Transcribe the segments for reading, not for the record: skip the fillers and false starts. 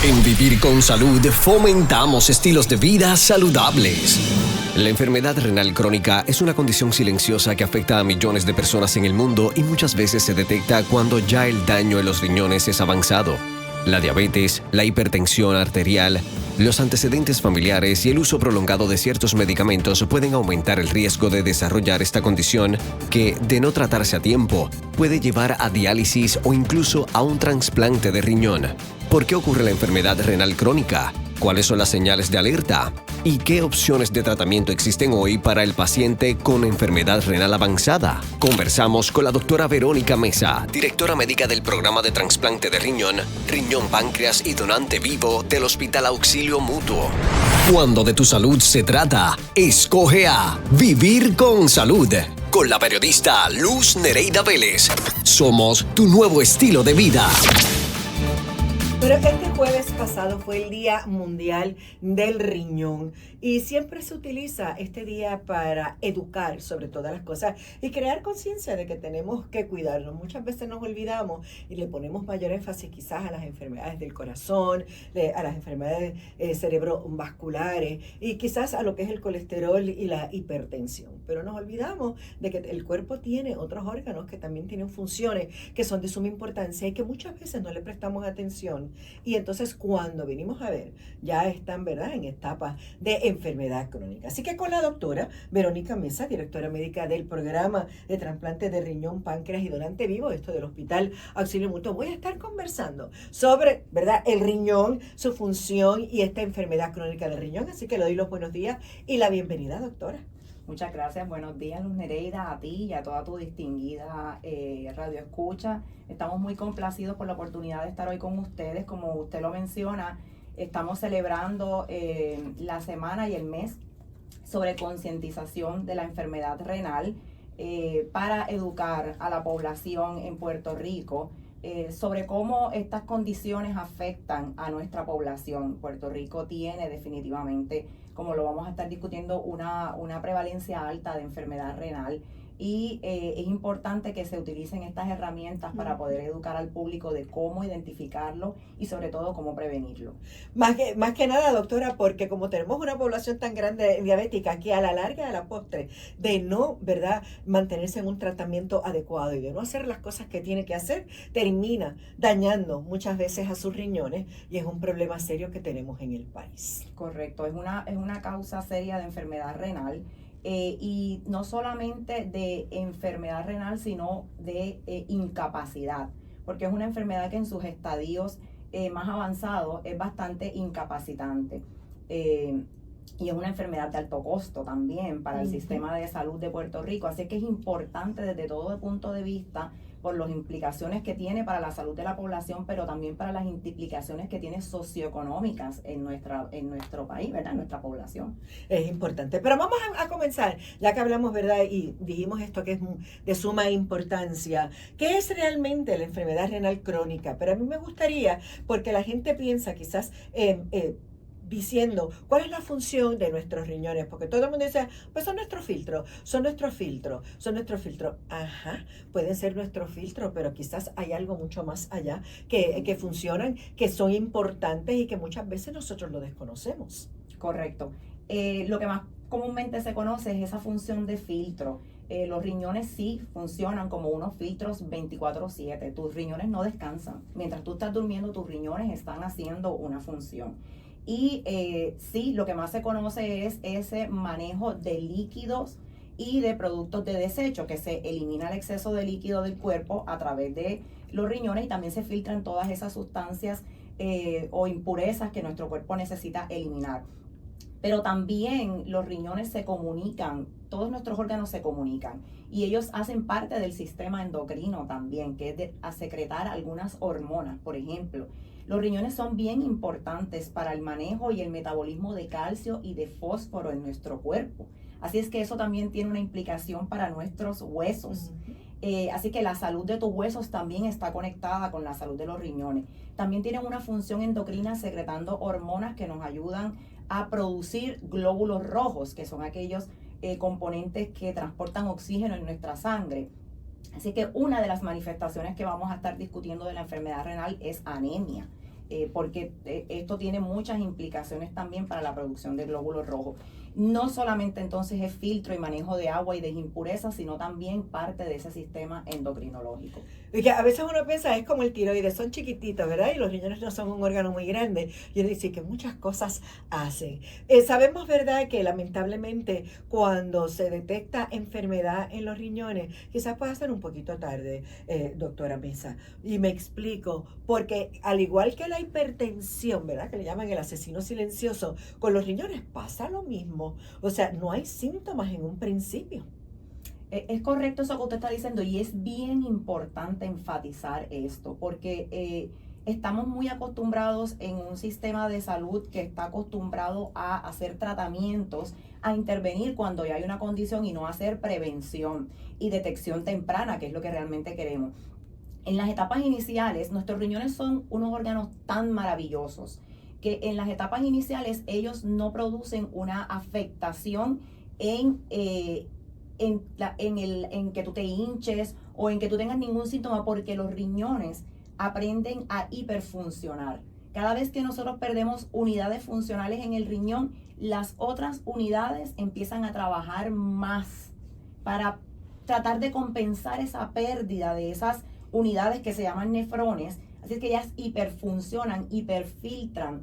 En Vivir con Salud fomentamos estilos de vida saludables. La enfermedad renal crónica es una condición silenciosa que afecta a millones de personas en el mundo y muchas veces se detecta cuando ya el daño en los riñones es avanzado. La diabetes, la hipertensión arterial, los antecedentes familiares y el uso prolongado de ciertos medicamentos pueden aumentar el riesgo de desarrollar esta condición que, de no tratarse a tiempo, puede llevar a diálisis o incluso a un trasplante de riñón. ¿Por qué ocurre la enfermedad renal crónica? ¿Cuáles son las señales de alerta? ¿Y qué opciones de tratamiento existen hoy para el paciente con enfermedad renal avanzada? Conversamos con la doctora Verónica Mesa, directora médica del programa de trasplante de riñón, riñón, páncreas y donante vivo del Hospital Auxilio Mutuo. Cuando de tu salud se trata, escoge a Vivir con Salud, con la periodista Luz Nereida Vélez. Somos tu nuevo estilo de vida. Pero este jueves pasado fue el Día Mundial del Riñón y siempre se utiliza este día para educar sobre todas las cosas y crear conciencia de que tenemos que cuidarnos. Muchas veces nos olvidamos y le ponemos mayor énfasis quizás a las enfermedades del corazón, a las enfermedades cerebrovasculares y quizás a lo que es el colesterol y la hipertensión. Pero nos olvidamos de que el cuerpo tiene otros órganos que también tienen funciones que son de suma importancia y que muchas veces no le prestamos atención. Y entonces cuando venimos a ver, ya están, ¿verdad?, en etapa de enfermedad crónica. Así que con la doctora Verónica Mesa, directora médica del programa de trasplante de riñón, páncreas y donante vivo, esto del Hospital Auxilio Mutuo, voy a estar conversando sobre, ¿verdad?, el riñón, su función y esta enfermedad crónica del riñón. Así que le doy los buenos días y la bienvenida, doctora. Muchas gracias, buenos días Luz Nereida, a ti y a toda tu distinguida radio escucha. Estamos muy complacidos por la oportunidad de estar hoy con ustedes. Como usted lo menciona, estamos celebrando la semana y el mes sobre concientización de la enfermedad renal para educar a la población en Puerto Rico sobre cómo estas condiciones afectan a nuestra población. Puerto Rico tiene definitivamente, como lo vamos a estar discutiendo, una prevalencia alta de enfermedad renal y es importante que se utilicen estas herramientas para poder educar al público de cómo identificarlo y sobre todo cómo prevenirlo. Más que nada, doctora, porque como tenemos una población tan grande diabética que a la larga de la postre, de no, ¿verdad?, mantenerse en un tratamiento adecuado y de no hacer las cosas que tiene que hacer, termina dañando muchas veces a sus riñones y es un problema serio que tenemos en el país. Correcto, es una causa seria de enfermedad renal. Y no solamente de enfermedad renal, sino de incapacidad, porque es una enfermedad que en sus estadios más avanzados es bastante incapacitante. Y es una enfermedad de alto costo también para el sistema de salud de Puerto Rico. Así que es importante desde todo punto de vista, por las implicaciones que tiene para la salud de la población, pero también para las implicaciones que tiene socioeconómicas en nuestro país, ¿verdad?, en nuestra población. Es importante. Pero vamos a comenzar, ya que hablamos, ¿verdad?, y dijimos esto que es de suma importancia. ¿Qué es realmente la enfermedad renal crónica? Pero a mí me gustaría, porque la gente piensa quizás diciendo cuál es la función de nuestros riñones, porque todo el mundo dice, pues son nuestros filtros. Ajá, pueden ser nuestros filtros, pero quizás hay algo mucho más allá que funcionan, que son importantes y que muchas veces nosotros lo desconocemos. Correcto. Lo que más comúnmente se conoce es esa función de filtro. Los riñones sí funcionan como unos filtros 24/7. Tus riñones no descansan. Mientras tú estás durmiendo, tus riñones están haciendo una función. Y sí, lo que más se conoce es ese manejo de líquidos y de productos de desecho, que se elimina el exceso de líquido del cuerpo a través de los riñones y también se filtran todas esas sustancias o impurezas que nuestro cuerpo necesita eliminar. Pero también los riñones se comunican, todos nuestros órganos se comunican y ellos hacen parte del sistema endocrino también, que es a secretar algunas hormonas, por ejemplo. Los riñones son bien importantes para el manejo y el metabolismo de calcio y de fósforo en nuestro cuerpo. Así es que eso también tiene una implicación para nuestros huesos. Así que la salud de tus huesos también está conectada con la salud de los riñones. También tienen una función endocrina secretando hormonas que nos ayudan a producir glóbulos rojos, que son aquellos componentes que transportan oxígeno en nuestra sangre. Así que una de las manifestaciones que vamos a estar discutiendo de la enfermedad renal es anemia. porque esto tiene muchas implicaciones también para la producción de glóbulos rojos. No solamente entonces es filtro y manejo de agua y de impurezas, sino también parte de ese sistema endocrinológico. Y que a veces uno piensa, es como el tiroides, son chiquititos, ¿verdad? Y los riñones no son un órgano muy grande. Y uno dice que muchas cosas hacen. Sabemos, ¿verdad?, que lamentablemente cuando se detecta enfermedad en los riñones, quizás pueda ser un poquito tarde, doctora Mesa. Y me explico, porque al igual que la hipertensión, ¿verdad?, que le llaman el asesino silencioso, con los riñones pasa lo mismo. O sea, no hay síntomas en un principio. Es correcto eso que usted está diciendo y es bien importante enfatizar esto porque estamos muy acostumbrados en un sistema de salud que está acostumbrado a hacer tratamientos, a intervenir cuando ya hay una condición y no hacer prevención y detección temprana, que es lo que realmente queremos. En las etapas iniciales, nuestros riñones son unos órganos tan maravillosos que en las etapas iniciales ellos no producen una afectación en que tú te hinches o en que tú tengas ningún síntoma, porque los riñones aprenden a hiperfuncionar. Cada vez que nosotros perdemos unidades funcionales en el riñón, las otras unidades empiezan a trabajar más para tratar de compensar esa pérdida de esas unidades que se llaman nefrones. Así es que ellas hiperfuncionan, hiperfiltran,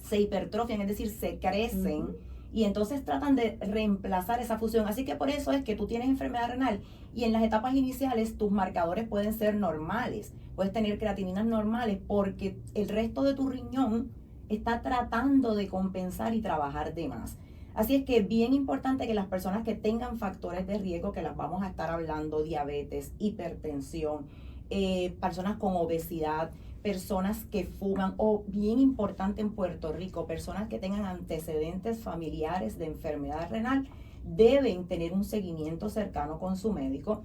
se hipertrofian, es decir, se crecen. Y entonces tratan de reemplazar esa función. Así que por eso es que tú tienes enfermedad renal y en las etapas iniciales tus marcadores pueden ser normales. Puedes tener creatininas normales porque el resto de tu riñón está tratando de compensar y trabajar de más. Así es que es bien importante que las personas que tengan factores de riesgo, que las vamos a estar hablando, diabetes, hipertensión, personas con obesidad, personas que fuman o, bien importante en Puerto Rico, personas que tengan antecedentes familiares de enfermedad renal, deben tener un seguimiento cercano con su médico,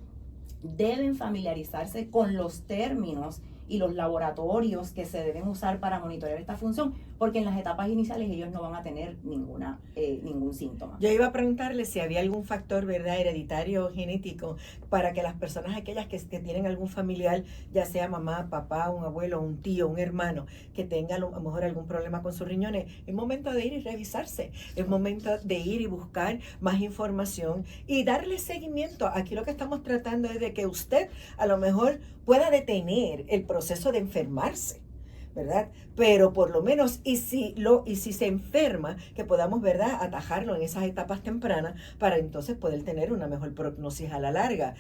deben familiarizarse con los términos y los laboratorios que se deben usar para monitorear esta función, porque en las etapas iniciales ellos no van a tener ningún síntoma. Yo iba a preguntarle si había algún factor, ¿verdad?, hereditario o genético para que las personas aquellas que tienen algún familiar, ya sea mamá, papá, un abuelo, un tío, un hermano, que tenga a lo mejor algún problema con sus riñones, es momento de ir y revisarse, es momento de ir y buscar más información y darle seguimiento. Aquí lo que estamos tratando es de que usted a lo mejor pueda detener el proceso de enfermarse, ¿verdad? Pero por lo menos, y si se enferma, que podamos, ¿verdad?, atajarlo en esas etapas tempranas para entonces poder tener una mejor prognosis a la larga.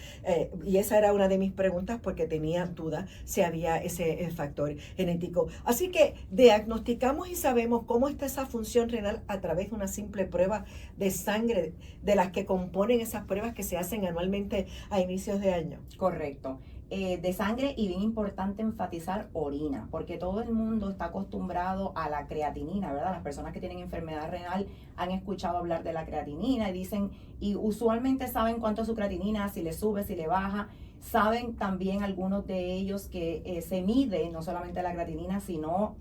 Y esa era una de mis preguntas porque tenía duda si había ese factor genético. Así que diagnosticamos y sabemos cómo está esa función renal a través de una simple prueba de sangre, de las que componen esas pruebas que se hacen anualmente a inicios de año. Correcto. De sangre, y bien importante enfatizar orina, porque todo el mundo está acostumbrado a la creatinina, ¿verdad? Las personas que tienen enfermedad renal han escuchado hablar de la creatinina y dicen, y usualmente saben cuánto es su creatinina, si le sube, si le baja. Saben también algunos de ellos que se mide no solamente la creatinina, sino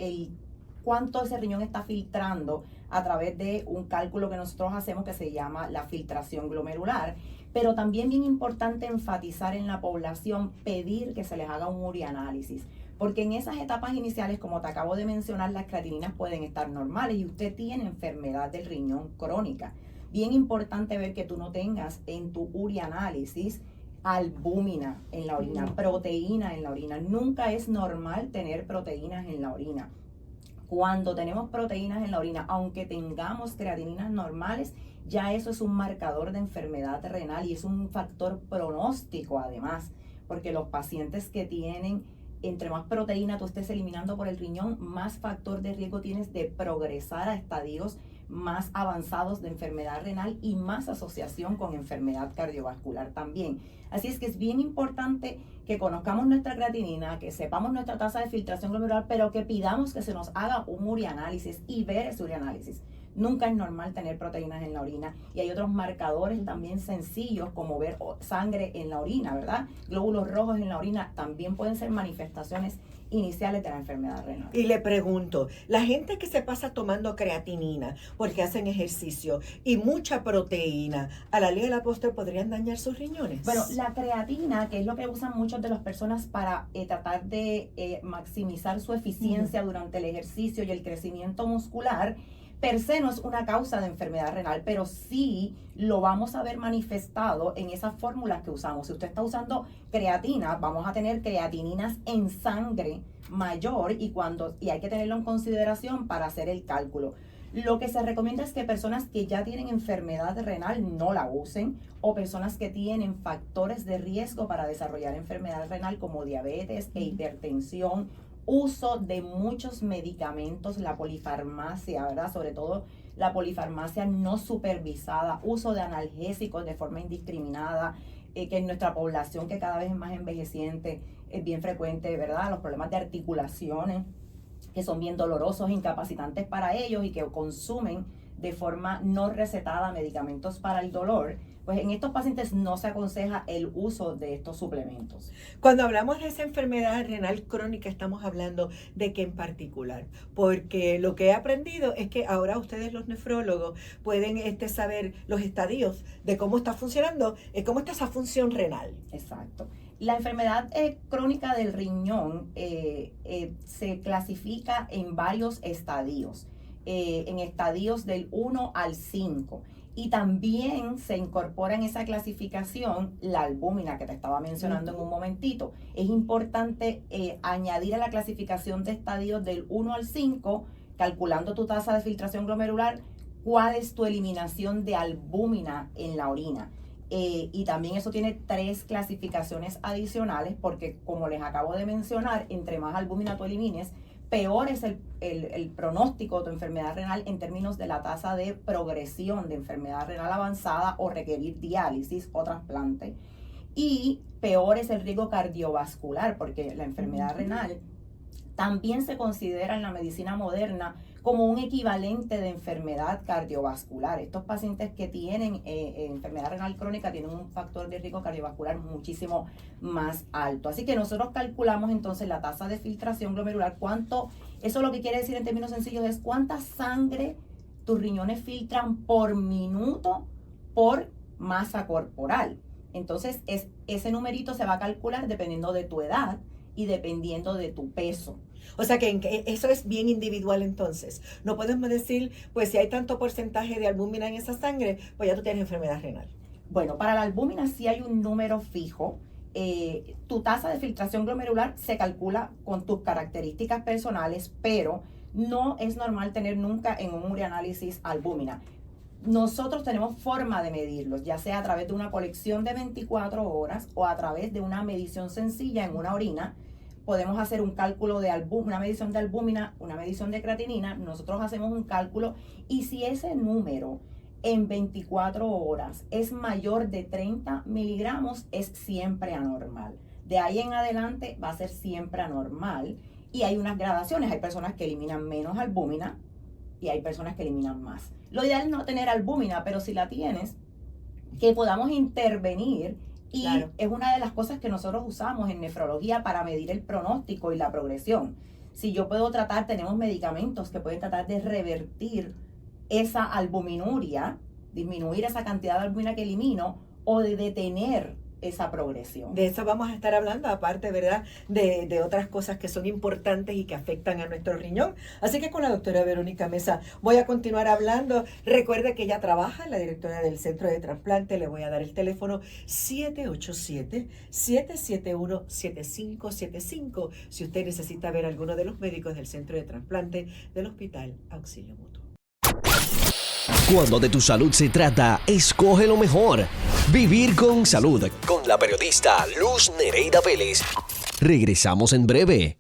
cuánto ese riñón está filtrando a través de un cálculo que nosotros hacemos que se llama la filtración glomerular. Pero también bien importante enfatizar en la población, pedir que se les haga un urianálisis, porque en esas etapas iniciales, como te acabo de mencionar, las creatininas pueden estar normales y usted tiene enfermedad del riñón crónica. Bien importante ver que tú no tengas en tu urianálisis albúmina en la orina, proteína en la orina. Nunca es normal tener proteínas en la orina. Cuando tenemos proteínas en la orina, aunque tengamos creatininas normales, ya eso es un marcador de enfermedad renal y es un factor pronóstico además, porque los pacientes que tienen, entre más proteína tú estés eliminando por el riñón, más factor de riesgo tienes de progresar a estadios más avanzados de enfermedad renal y más asociación con enfermedad cardiovascular también. Así es que es bien importante que conozcamos nuestra creatinina, que sepamos nuestra tasa de filtración glomerular, pero que pidamos que se nos haga un urianálisis y ver ese urianálisis. Nunca es normal tener proteínas en la orina y hay otros marcadores también sencillos como ver sangre en la orina, ¿verdad? Glóbulos rojos en la orina también pueden ser manifestaciones iniciales de la enfermedad renal. Y le pregunto, la gente que se pasa tomando creatinina porque hacen ejercicio y mucha proteína, a la larga de la postre podrían dañar sus riñones. Bueno, la creatina, que es lo que usan muchas de las personas para tratar de maximizar su eficiencia durante el ejercicio y el crecimiento muscular, per se no es una causa de enfermedad renal, pero sí lo vamos a ver manifestado en esas fórmulas que usamos. Si usted está usando creatina, vamos a tener creatininas en sangre mayor y hay que tenerlo en consideración para hacer el cálculo. Lo que se recomienda es que personas que ya tienen enfermedad renal no la usen, o personas que tienen factores de riesgo para desarrollar enfermedad renal como diabetes e hipertensión, uso de muchos medicamentos, la polifarmacia, ¿verdad? Sobre todo la polifarmacia no supervisada, uso de analgésicos de forma indiscriminada, que en nuestra población, que cada vez es más envejeciente, es bien frecuente, ¿verdad? Los problemas de articulaciones, que son bien dolorosos, incapacitantes para ellos y que consumen de forma no recetada medicamentos para el dolor, pues en estos pacientes no se aconseja el uso de estos suplementos. Cuando hablamos de esa enfermedad renal crónica, estamos hablando de qué en particular, porque lo que he aprendido es que ahora ustedes los nefrólogos pueden saber los estadios de cómo está funcionando, cómo está esa función renal. Exacto. La enfermedad crónica del riñón se clasifica en varios estadios, en estadios del 1 al 5. Y también se incorpora en esa clasificación la albúmina que te estaba mencionando en un momentito. Es importante añadir a la clasificación de estadios del 1 al 5, calculando tu tasa de filtración glomerular, cuál es tu eliminación de albúmina en la orina. Y también eso tiene 3 clasificaciones adicionales, porque como les acabo de mencionar, entre más albúmina tú elimines, peor es el pronóstico de tu enfermedad renal en términos de la tasa de progresión de enfermedad renal avanzada o requerir diálisis o trasplante. Y peor es el riesgo cardiovascular, porque la enfermedad renal también se considera en la medicina moderna como un equivalente de enfermedad cardiovascular. Estos pacientes que tienen enfermedad renal crónica tienen un factor de riesgo cardiovascular muchísimo más alto. Así que nosotros calculamos entonces la tasa de filtración glomerular. Eso lo que quiere decir en términos sencillos es cuánta sangre tus riñones filtran por minuto por masa corporal. Entonces ese numerito se va a calcular dependiendo de tu edad y dependiendo de tu peso. O sea que eso es bien individual entonces. No podemos decir, pues si hay tanto porcentaje de albúmina en esa sangre, pues ya tú tienes enfermedad renal. Bueno, para la albúmina sí hay un número fijo. Tu tasa de filtración glomerular se calcula con tus características personales, pero no es normal tener nunca en un ureanálisis albúmina. Nosotros tenemos forma de medirlos, ya sea a través de una colección de 24 horas o a través de una medición sencilla en una orina. Podemos hacer un cálculo de una medición de albúmina, una medición de creatinina. Nosotros hacemos un cálculo y si ese número en 24 horas es mayor de 30 miligramos, es siempre anormal. De ahí en adelante va a ser siempre anormal. Y hay unas gradaciones. Hay personas que eliminan menos albúmina y hay personas que eliminan más. Lo ideal es no tener albúmina, pero si la tienes, que podamos intervenir. Y claro, es una de las cosas que nosotros usamos en nefrología para medir el pronóstico y la progresión. Si yo puedo tenemos medicamentos que pueden tratar de revertir esa albuminuria, disminuir esa cantidad de albúmina que elimino o de detener esa progresión. De eso vamos a estar hablando, aparte, ¿verdad?, de otras cosas que son importantes y que afectan a nuestro riñón. Así que con la doctora Verónica Mesa voy a continuar hablando. Recuerde que ella trabaja, la directora del Centro de Trasplante. Le voy a dar el teléfono 787-771-7575 si usted necesita ver a alguno de los médicos del Centro de Trasplante del Hospital Auxilio Mutuo. Cuando de tu salud se trata, escoge lo mejor. Vivir con salud, con la periodista Luz Nereida Vélez. Regresamos en breve.